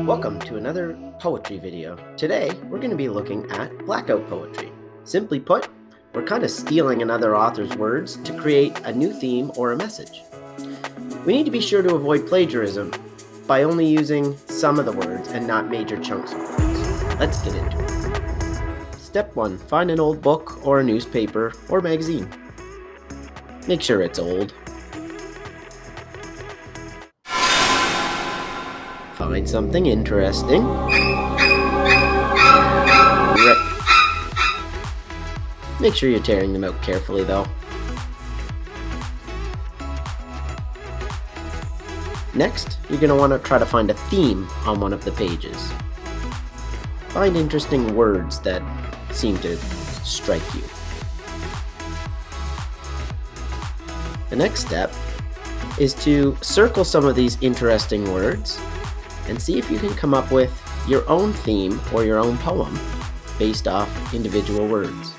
Welcome to another poetry video. Today, we're going to be looking at Blackout Poetry. Simply put, we're kind of stealing another author's words to create a new theme or a message. We need to be sure to avoid plagiarism by only using some of the words and not major chunks of words. Let's get into it. Step 1. Find an old book or a newspaper or magazine. Make sure it's old. Find something interesting. Rip. Make sure you're tearing them out carefully though. Next, you're going to want to try to find a theme on one of the pages. Find interesting words that seem to strike you. The next step is to circle some of these interesting words and see if you can come up with your own theme or your own poem based off individual words.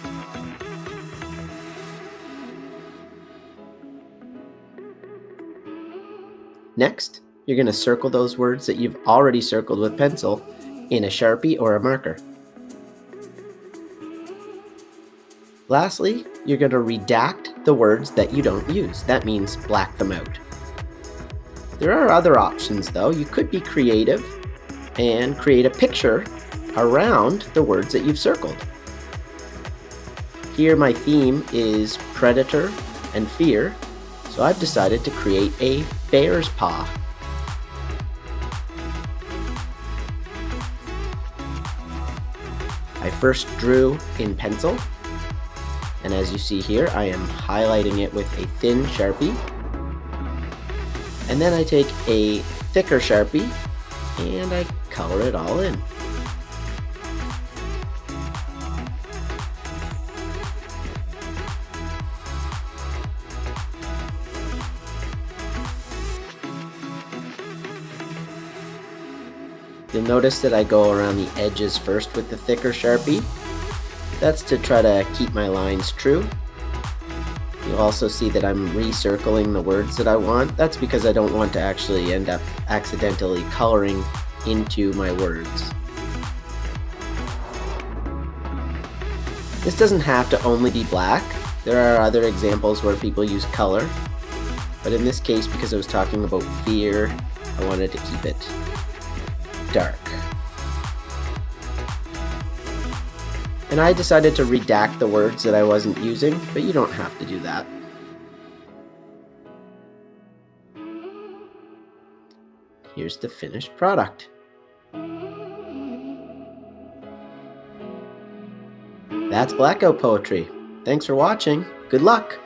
Next, you're going to circle those words that you've already circled with pencil in a Sharpie or a marker. Lastly, you're going to redact the words that you don't use. That means black them out. There are other options though. You could be creative and create a picture around the words that you've circled. Here my theme is predator and fear, so I've decided to create a bear's paw. I first drew in pencil, and as you see here, I am highlighting it with a thin Sharpie. And then I take a thicker Sharpie and I color it all in. You'll notice that I go around the edges first with the thicker Sharpie. That's to try to keep my lines true. You'll also see that I'm recircling the words that I want. That's because I don't want to actually end up accidentally coloring into my words. This doesn't have to only be black. There are other examples where people use color. But in this case, because I was talking about fear, I wanted to keep it dark. And I decided to redact the words that I wasn't using, but you don't have to do that. Here's the finished product. That's Blackout Poetry. Thanks for watching. Good luck!